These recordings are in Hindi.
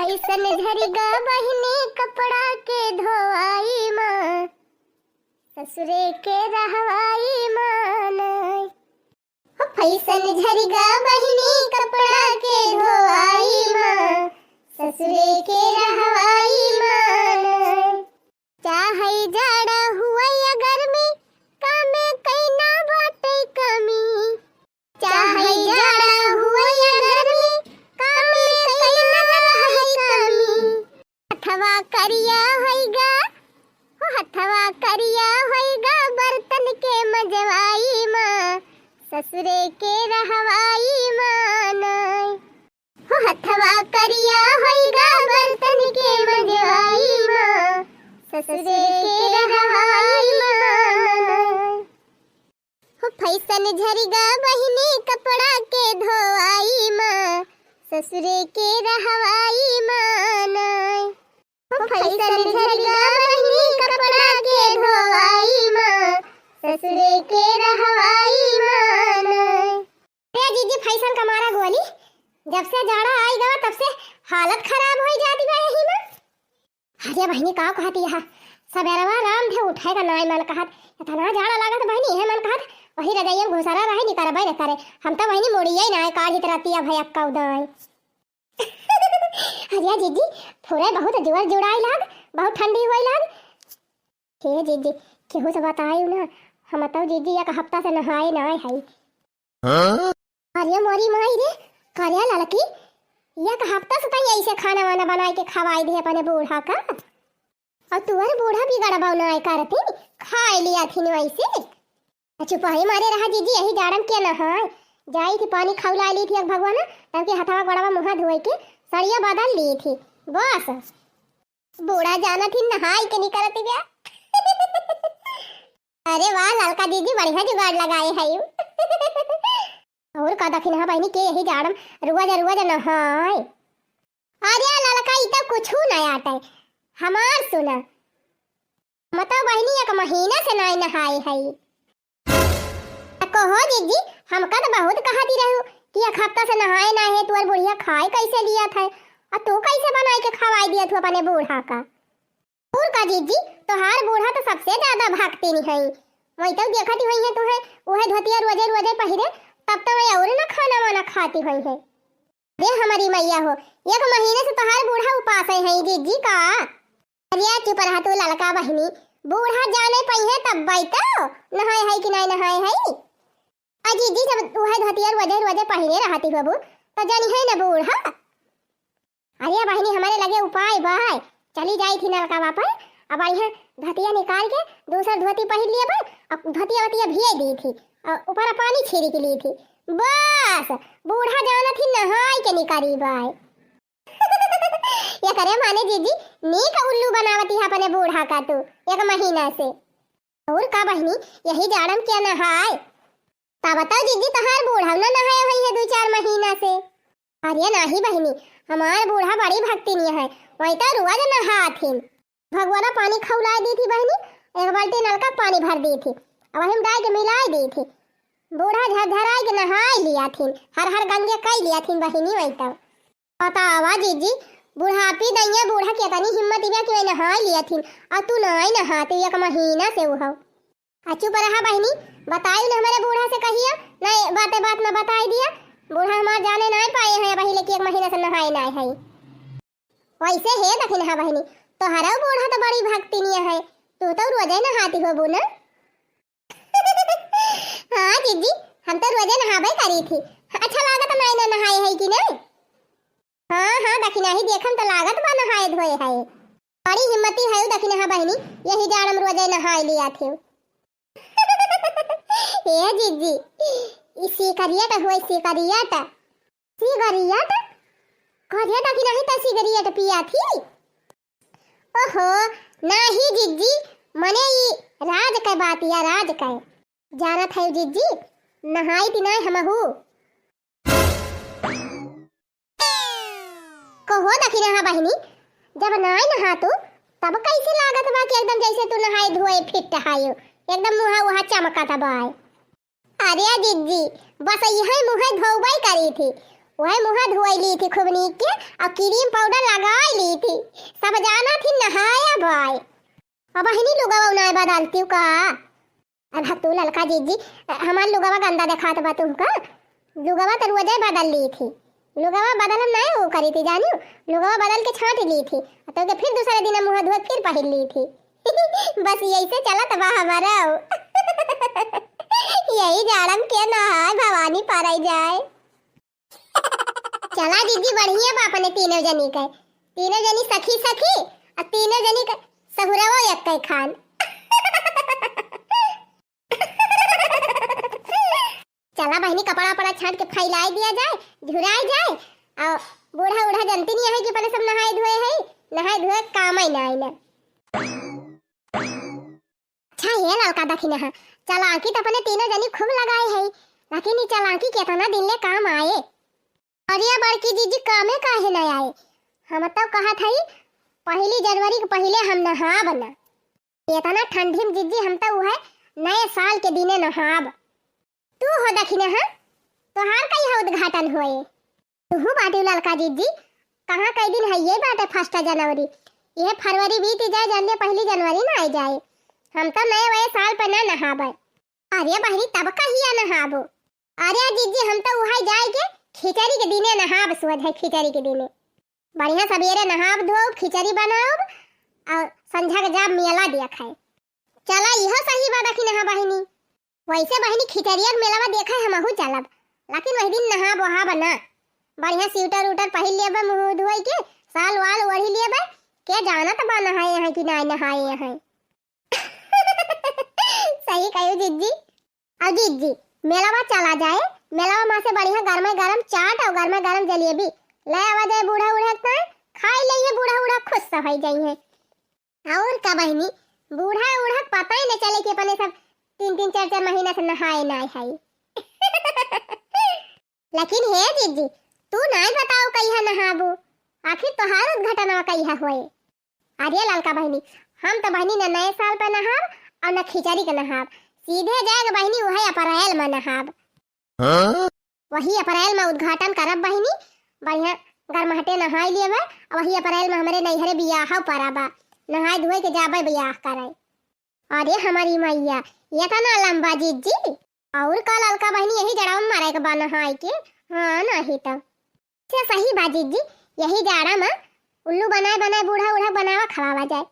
फैसन झरिगा बहिनी कपड़ा के धोआई माँ ससुरे के रहवाई माँ। फैसन झरिगा बहिनी कपड़ा के धोआई माँ ससुरे के रहवाई माँ। चाहे जाड़ा हुआ या गर्मी कामे कैना बाटे कमी। चाहे जाड़ा हुआ या गर्मी कामे कैना रहे कमी। हथवा करिया होइगा हथवा करिया होइगा बर्तन के मजवाई माँ ससुरे के रहवाई माँ। हथवा करिया होइगा बर्तन के मजवाई माँ ससुरे के रहवाई माँ। फैसन झरिगा बहिनी कपड़ा के धोआई माँ ससुरे के रहवाई माँ। फैसन झरिगा बहिनी कपड़ा के धोआई माँ ससुरे के रहवाई माँ। जीजी फैसन का मारा गोली जब से जाड़ा आई गवा तब से हालत खराब हो जाती बा यही में। अरे बहनी का कहती है सबेरवा राम थे उठाएगा नाई मन कहत इतना जाड़ा लागत बहनी है मन कहत वही रजाइया घुसरा रहे नहीं करबे न करे हम तो बहनी मुड़िए ना काज इतराती है भैया का उदाई। अरे जीजी थोड़े बहुत जोर जुड़ाई लाग बहुत ठंडी हुई लाग। हे जीजी केहू से बताई ना हम तो जीजी एक हफ्ता से नहाए ना है। अरे मोरी माई रे कार्या लड़की एक हफ्ता से तई ऐसे खाना वाना बनाए के खवाई दे अपने बूढ़ा का और तुअर बूढ़ा बिगड़ बनाए करती खाए लिया थी वैसे। चुपाई मारे रहा जीजी यही जाड़म के नहाए जाई थी पानी खौला ली थी एक भगवान तब के हथवा गोड़वा मुंह धोए के सड़िया बदल ली थी बस बूढ़ा जाना थी नहाई के निकलती गया। अरे वाह लड़का दीदी बढ़िया जुगाड़ लगाए है और का दखिन हा बहनी के यही जाड़म रुआ जा नहाय। अरे लड़का इतना कुछ नहीं आता है हमार सुना मतो बहनी एक महीना से नहीं नहाए है। कहो जीजी हमका तो बहुत कहती रहू कि एक हफ्ता से नहाए ना है तू और बुढ़िया खाए कैसे लिया था और तू कैसे बनाए के खवाई दिया तू अपने बूढ़ा का। और का जीजी तोहार बूढ़ा तो सबसे ज्यादा भागती नहीं है वही तो देखती हुई है तुम्हें वह धोतिया रोजे पहिरे तब तो मैं और ना खाना वाना खाती हुई है। दे हमारी मैया हो एक महीने से तोहार बूढ़ा उपास है जीजी का। अरे चुप रहा तू लड़का बहनी बूढ़ा जाने पई है तब बाई तो नहाए है कि नहीं नहाए है। जीजी जब वह धोतिया रोजे पहिरे रहती बाबू तो जानी है ना बूढ़ा। अरे बहनी हमारे लगे उपाय बाय चली जाई थी नलका वापस अब यहाँ धोतिया निकाल के दूसरा धोती पहन लिया पर धोतिया वतिया भेज दी थी ऊपर पानी छीरी के लिए थी बस बूढ़ा जाना थी नहाई के निकारी बाय। ये करे माने जीजी नीक उल्लू बनावती है अपने बूढ़ा का तू एक महीना से। और का बहनी यही जाड़म क्या नहाए ता बताओ जीजी तहार बूढ़ा ना नहाए हुई है 2-4 महीना से। अरे नहीं बहनी हमार बूढ़ा बड़ी भक्ति नहीं है वही तो रुआ जा नहा थी भगवाना पानी खौला दी थी बहनी एक बाल्टी नलका पानी भर दी थी अब हम डाल के मिलाई दी थी बूढ़ा झरझराई के नहाई लिया थी हर गंगे कई लिया थी बहनी वही तब पता आवा जीजी बुढ़ापी दैया बूढ़ा के तनी हिम्मत दिया कि नहाई लिया थी और तू नहीं नहाती एक महीना से वो चुप रहा बहनी बताई ना हमारे बूढ़ा से कहिया नहीं बात में बताई दिया बूढ़ा हमारे जाने नहीं पाए हैं बही लेकिन एक महीना से नहाए नहीं है वैसे है दखिन हा बहनी तो हरा बूढ़ा तो बड़ी भक्ति नहीं है तू तो रोजे नहाती हो बू ना। हाँ जीजी हम तो रोजे नहाबे करी थी अच्छा लागत नहीं ना नहाए है कि नहीं। हाँ दखिना ही देखम तो लागत बा नहाए धोए है बड़ी हिम्मती है दखिना हा बहनी यही जाड़म रोजे नहाए लिया थे। ए जीजी इसी करियट हुए सिगरियट करियट की नहीं तो सिगरियट पिया थी। ओहो नहीं जीजी मने ये राज का बात या राज का जाना था जीजी नहाई थी नहीं हमहू कहो दखिना हा बहनी जब नहीं नहा तू तब कैसे लागत बा कि एकदम जैसे तू नहाए धोए फिट हायो एकदम मुहा वहा चमका था बाय। अरे जीजी बस यही मुहे धोबाई करी थी वही मुँह धोई ली थी खूब नीक के और क्रीम पाउडर लगाई ली थी। सब जाना थी नहाया भाई। अब बहिनी लुगावा उनाए बदलती हूँ का। अब तू ललका जीजी हमार लुगावा गंदा दिखात बा तुमका। लुगावा तो रोजे बदल ली थी। लुगावा बदलम नहीं वो करी थी जानियो। लुगावा बदल के छांट ली थी तो के फिर दूसरे दिन मुँह धोए फिर पहन ली थी। बस यही से चला तबा हमारा। यही जाड़म के नहाय भवानी पाराई जाए। चला दीदी बढ़िया बाप ने तीनों जनी के। तीनों जनी सखी सखी और तीनों जनी का सहुरावा एक कई खान। चला बहनी कपड़ा पड़ा छाट के फैलाई दिया जाए झुराई जाए और बूढ़ा उढ़ा जनती नहीं है कि पहले सब नहाए धोए है। नहाए धोए काम ही ना आईना। अच्छा ये लड़का दखिना है चलाकी तो अपने तीनों जनी खूब लगाए है लेकिन ये चलाकी कितना दिन ले काम आए। अरे बड़की जीजी कामे काहे न आए। हम तो कहा था 1 जनवरी के पहले हम नहाब ना। इतना ठंडी में जीजी हम तो है नए साल के दिने नहाब। तू हो दखिना है तोहार कई हो उद्घाटन होए। तू बाटी लड़का जीजी कहाँ कई दिन है ये बात 1 जनवरी। ये फरवरी बीत जाए जानले 1 जनवरी ना आ जाए। हम तो नए वए साल पर ना नहाबे। अरे बहनी तब कहिया नहाबो। अरे जीजी हम तो वहां जाएगे खिचड़ी के दिने नहाब सुबह है। खिचड़ी के दिने बढ़िया सवेरे नहाब धो खिचड़ी बनाओ और संझा के जाब मेला दिया खाए। चला यह सही बात है कि नहा बहनी। वैसे बहनी खिचड़िया मेला देखा है हमहू चलब लेकिन वही दिन नहा वहा बना बढ़िया स्वेटर उटर पहन लेबे मुंह धोई के साल वाल ओढ़ी लेबे के जाना तो बा नहाए हैं कि ना नहाए हैं। सही कहो जीजी। और जीजी मेलावा चला जाए। मेलावा मां से बढ़िया गरमा गरम चाट और गरमा गरम जलेबी ले आवा जाए। बूढ़ा उड़ा का खाई लिए बूढ़ा उड़ा खुश सफाई जाई है। और का बहनी बूढ़ा उड़ा पता ही नहीं चले कि अपने सब 3-3 4-4 महीना से नहाए ना है। लेकिन हे जीजी तू नहीं बताओ कहिया नहाबू आखिर तोहार उद्घाटन कहिया होए। अरे ललका बहनी हम तो बहनी न नए साल पर नहाब और न खिचड़ी के नहाब। सीधे जाएगा बहनी वही अप्रैल में नहाब। वही अप्रैल में उद्घाटन करब बहनी बढ़िया गरमहटे नहाई लेबे और वही अप्रैल में हमारे नैहरे बियाह पराबा नहाए धोए के जाबे बियाह करे। अरे हमारी मैया ये था ना लंबा जीजी। और का ललका बहनी यही जड़ा में मारे के बा नहाई के। हाँ नहीं तो से सही बा जीजी। यही जाड़ा में उल्लू बनाए बनाए बूढ़ा उढ़ा बनावा खवावा जाए।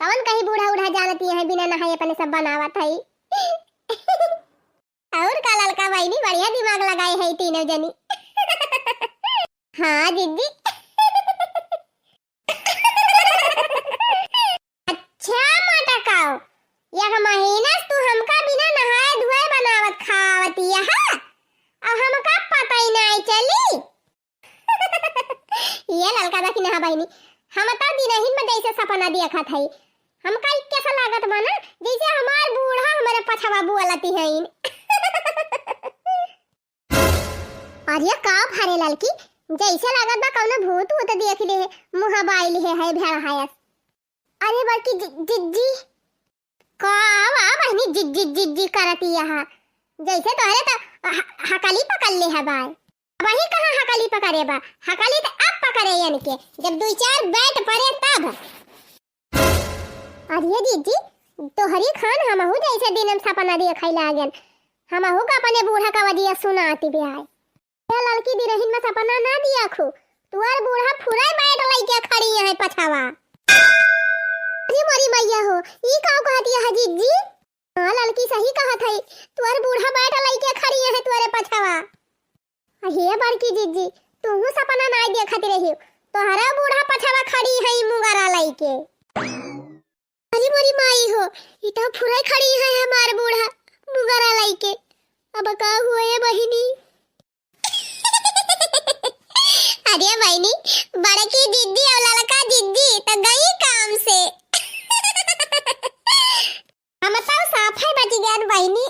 कौन कहीं बूढ़ा उढ़ा जानती है बिना नहाए अपने सब बनावा था। और का ललका बहनी बढ़िया दिमाग लगाए है तीनों जनी। हाँ जीजी। अच्छा मटकाओ यह महीना तू हमका बिना नहाए धोए बनावत खावती है और हमका पता ही नहीं चली। ये ललका दखी ना बहनी हम तो दिनहीन में जैसे सपना देखा था हमका कैसा लागत बना जैसे हमार बूढ़ा हमारे पछवा बुआलती है। अरे का फारे ललकी जैसे लागत बा कौनो भूत भूत देख ले मुंह बाइल है भेड़ है। अरे बड़की जिज्जी का वा बहनी जिज्जी जिज्जी करती है जैसे तोरे तो हकली पकड़ ले है बाय। वही कहां हकली पकड़े बा हकली तो अब पकड़े यानी के जब 2-4 बैठ पड़े तब। अरे जीजी तोहरी खान हमहू जैसे दिन में सपना देखै लागल हमहू का अपने बूढ़ा का वजिया सुनाती बिहाय। ये लड़की दिरहिन में सपना ना दिया खू तुअर बूढ़ा फुराई बैठ लइके खड़ी है पछावा। अरे मोरी मैया हो ई का कहती है जीजी। हां लड़की सही कहा थई तुअर बूढ़ा बैठ लइके खड़ी है तुअरे पछावा। अरे बड़की जीजी तू सपना ना देखत रही तोहरा बूढ़ा पछावा खड़ी है मुंगरा लइके। अरे मोरी माई हो ई तो फुराई खड़ी है हमार बूढ़ा मुंगरा लइके। अब का हुए बहिनी। अरे बहनी बड़की जिद्दी और लड़का जिद्दी तो गई काम से। हम तो साफ है बच गया बहनी।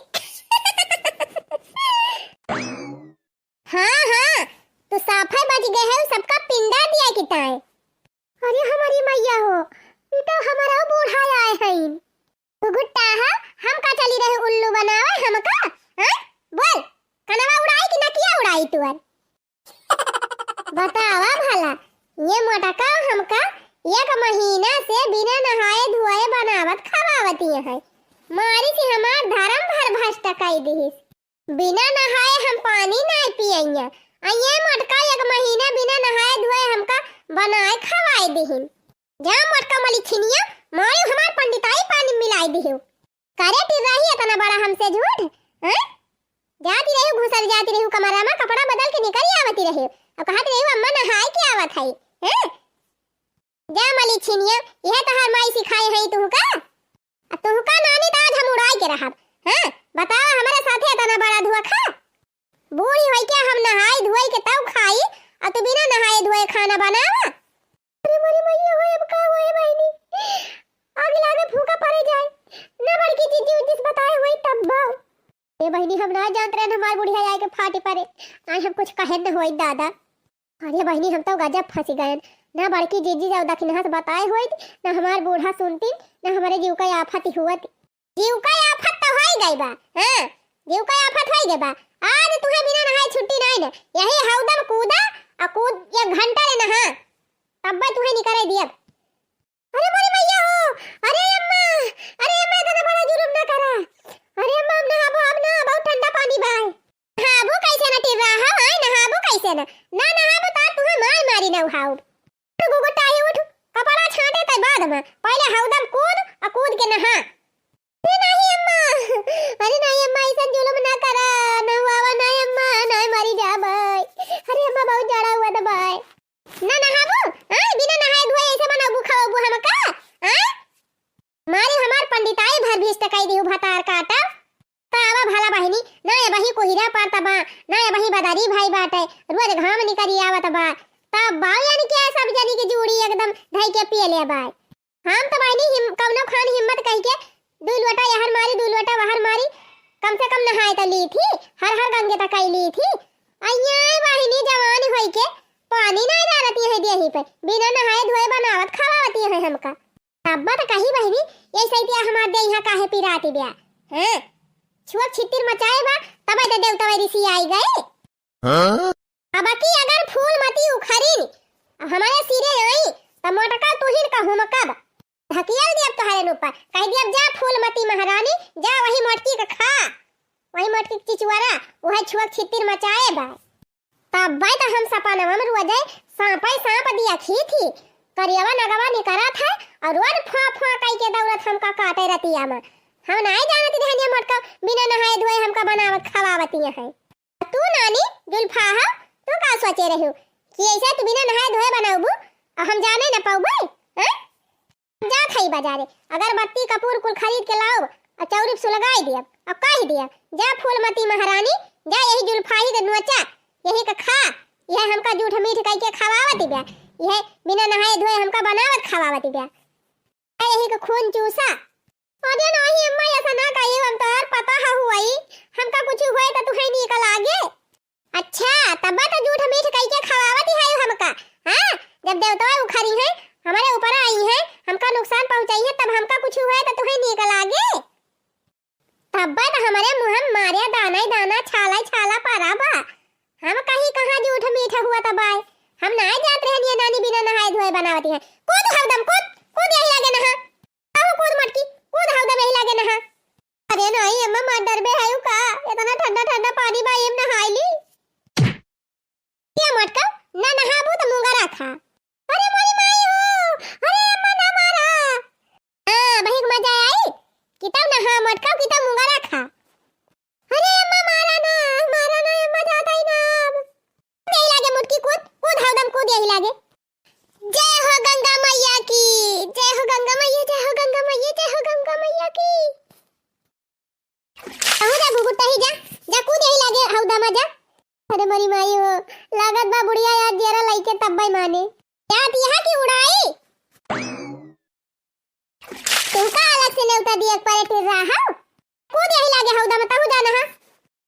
हाँ हाँ तो साफ है बच गए है सबका पिंडा दिया किताए। अरे हमारी मैया हो ये तो हमारा बूढ़ा आए है। तो गुट्टा है हम का चली रहे उल्लू बनावे हमका। हां बोल कनवा उड़ाई कि ना किया उड़ाई तुअर। बतावा भला ये मोटका हमका एक महीना से बिना नहाए धोए बनावत खवावती है। मारी थी हमार धर्म भर भ्रष्ट कई दी। बिना नहाए हम पानी नहीं पियेंगे। ये मोटका एक महीना बिना नहाए धोए हमका बनाए खवाए दी। जा मोटका मलिखिनिया मारी हमार पंडिताई पानी मिलाई दी। करे तिर रही इतना बड़ा हमसे झूठ हैं? जाती रही घुसर जाती रही कमरा में कपड़ा बदल के निकल आवती रही और कहती रही अम्मा नहाए के आवत है हैं? जा मलिखिनिया यह तहार माई सिखाई है तुहका। तुहका नानी तो आज हम उड़ाई के रहब हैं? बताओ हमारे साथे इतना बड़ा धुआ खा। बूढ़ी होई के हम नहाई धोई के तब खाई और तू बिना नहाए धोए खाना बनावा। अरे मोरी मैया होए अब का होए बहनी आग लागे फूका पड़े जाए ना बड़की जीजी जिस बताए हुई तब बाऊ। ए बहनी हम ना जानत रहे हमार बुढ़िया आए के फाटी पड़े आज हम कुछ कहे न होई दादा। अरे बहनी हम तो गजब फंसी गए ना बड़की जीजी जाओ दखिनहा से बताए हुई ना हमार बूढ़ा सुनती ना हमारे जीव का आफत ही हुआ। जीव का आफत तो हो गई बा हां जीव का आफत हो गई बा। आज तुम्हें बिना नहाए छुट्टी नहीं ना यही हौदम कूदा और कूद एक घंटा ले नहा तब तुम्हें निकले दिया। अरे मोरी मैया हो अरे अम्मा इतना बड़ा जुर्म ना करा। अरे अम्मा हम नहाबो अब ना बहुत ठंडा पानी बा। नहाबो कैसे ना टिर रहा है नहाबो कैसे ना नहाबो तो तुम्हें मार मारी ना उठाओ। गुगुटा ही उठ कपड़ा छाटे तय बाद में पहले हौदम कूद के नहा। अरे नहीं अम्मा ऐसा जुल्म ना करा नहावा नहीं अम्मा नहीं मरी जा भाई। अरे अम्मा बहुत जड़ा हुआ था भाई ना नहाबो बिना नहाए धोए ऐसे बनाबू खाओबू हमका हां? मारी हमार पंडिताई भर भी टकाई दी भतार काटा तावा भला बहनी ना ये बही को हीरा पाता बा ना ये बही बदारी भाई बाटे रोज घाम निकरी आवत बा तब बाव यानी क्या सब जनी की जूड़ी एकदम धई के पी ले बाय। हम तो बहनी कवनो खान हिम्मत कह के दू लोटा यहर मारी दू लोटा वहर मारी कम से कम नहाए तो ली थी हर गंगे तक ली थी। अय्या बहनी जवान होई के पानी नहीं डालती है देही पे बिना नहाए धोए बनावत खवावती है हमका। तब्बा तो कही बहनी ये सही हमार दे यहाँ काहे पिराती बिया हैं? छुआ छितिर मचाए बा तब तो देवता ऋषि आई गए। हां अब की अगर फूल मती उखरी हमारे सिरे आई त मोटका तुहिन का हुमकब ढकियल दियब तोहरे ऊपर कह दियब जा फूल मती महारानी जा वही मोटकी का खा वही मोटकी चिचुआरा वही छुआ छितिर मचाए बा। तब भाई तो हम सपना में रुआ जाए सांप दिया खी थी करियवा नगवा निकरा था और रोड फा कई के दौलत हमका काटे रतिया में हम नहीं जानती रहनी मोटका बिना नहाए धोए हमका बनावत खवावती है। तू नानी जुल्फा है तू का सोचे रही हो कि ऐसा तू बिना नहाए धोए बनाऊबू और हम जाने न पाऊबे हैं? जा खई बाजारे अगरबत्ती कपूर कुल खरीद के लाओ और चौरी सुलगाई दिया और कह दिया जा फूलमती महारानी जा यही जुल्फाही के नोचा यही का खा यह हमका जूठ मीठ कह के खवावती बा यह बिना नहाए धोए हमका बनावत खवावती बा यही का खून चूसा। अरे नहीं अम्मा ऐसा ना कहिए हम तो यार पता है हुई हमका कुछ हुए तो तुम्हें निकल आगे। अच्छा तब तो झूठ मीठ कह के खवावती है हमका हां? जब देवता उखरी है हमारे ऊपर आई है हमका नुकसान पहुंचाई है तब हमका कुछ हुआ तो तुम्हें निकल आगे। तब तो हमारे मुंह मारे दाना दाना छाला पारा बा हम कहीं कहां झूठ मीठ हुआ तब आए हम ना जात रहनी नानी बिना नहाए धोए बनावती है। कूद हरदम कूद यही लागे नहा आओ कूद मटकी कूद हरदम यही लागे नहा। अरे नहीं अम्मा मार डर बे है का इतना ठंडा पानी बा एम नहाई ली क्या मटका ना नहाबू तो मुंगा रखा। अरे मोरी माई हो अरे अम्मा ना मारा हां बही मजा आई कितब नहा मटका कितब मुंगा रखा। अरे अम्मा मारा ना अम्मा जाता ही ना अब यही लागे मुटकी कूद हरदम कूद यही लागे। जय हो गंगा मैया की जय हो गंगा मैया जय हो गंगा मैया जय हो गंगा मैया की। अहो जा गुगुटा ही जा कूद यही लागे हौदा में जा। अरे मोरी माई हो लागत बा बुढ़िया यार जरा लइके तब्बे माने याद यहाँ की उड़ाई तुमका अलग से नेवता दिया परे टिर रहा कूद यही लागे हौदा में तहु जाना है।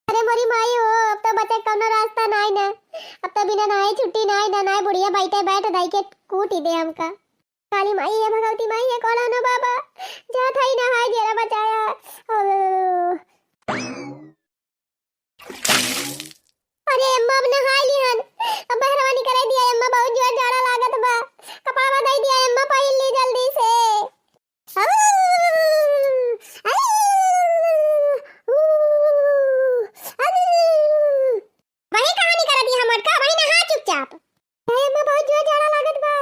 अरे मोरी माई हो अब तो बचे कोनो रास्ता नहीं ना अब तो बिना नहाए छुट्टी नहीं ना बुढ़िया बैठ दाई के कूट ही दे हमका। काली माई है भगवती माई है कौन नो बाबा जा था ही नहाए जरा बचाया। अरे अम्मा अब नहाई लिहन, अब बहरवानी कराई दिया अम्मा, बहुत जोर जाड़ा लागत बा, कपड़ा बदल दिया अम्मा, पहिन ली जल्दी से। वही कहानी कर दी हमर का, वही नहा चुपचाप। अरे अम्मा बहुत जोर जाड़ा लागत बा,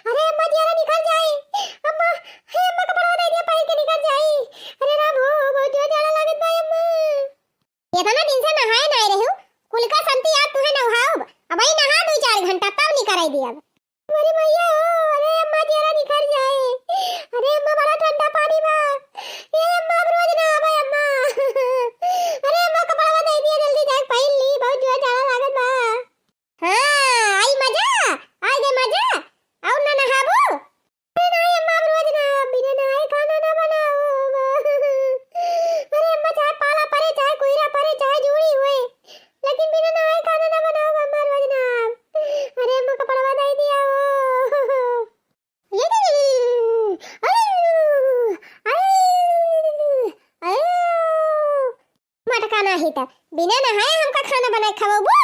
अरे अम्मा जियारा निकल जाए अम्मा, हे अम्मा कपड़ा बदल दिया पहिन के निकल जाए, अरे राम हो बहुत जोर जाड़ा लागत बा अम्मा। इतना दिन से नहाए नहीं रहू, कुल का संती याद तुहे नहाओ, अब ही नहा 2-4 घंटा तब निकराई दिया। अरे भैया अरे अम्मा जरा निकल जाए, अरे अम्मा बड़ा ठंडा पानी बा, ए अम्मा अब रोज ना आवे अम्मा। अरे अम्मा कपड़ा बदल दिया जल्दी जाके पहिन ली, बहुत जोर जाड़ा लागत बा। हां आई मजा, आ गए मजा, और ना नहाबो। अरे नहीं अम्मा अब रोज ना, बिना नहाए खाना ना बनाओ। अरे अम्मा चाहे पाला पड़े, चाहे कोयरा पड़े, चाहे जूड़ी हुए, लेकिन बिना नहाए खाना ना बनाओ अम्मा रोज ना। अरे अम्मा कपड़ा बदल दिया वो। ये मटका नहीं था, बिना नहाए हमका खाना बनाए खवाबो।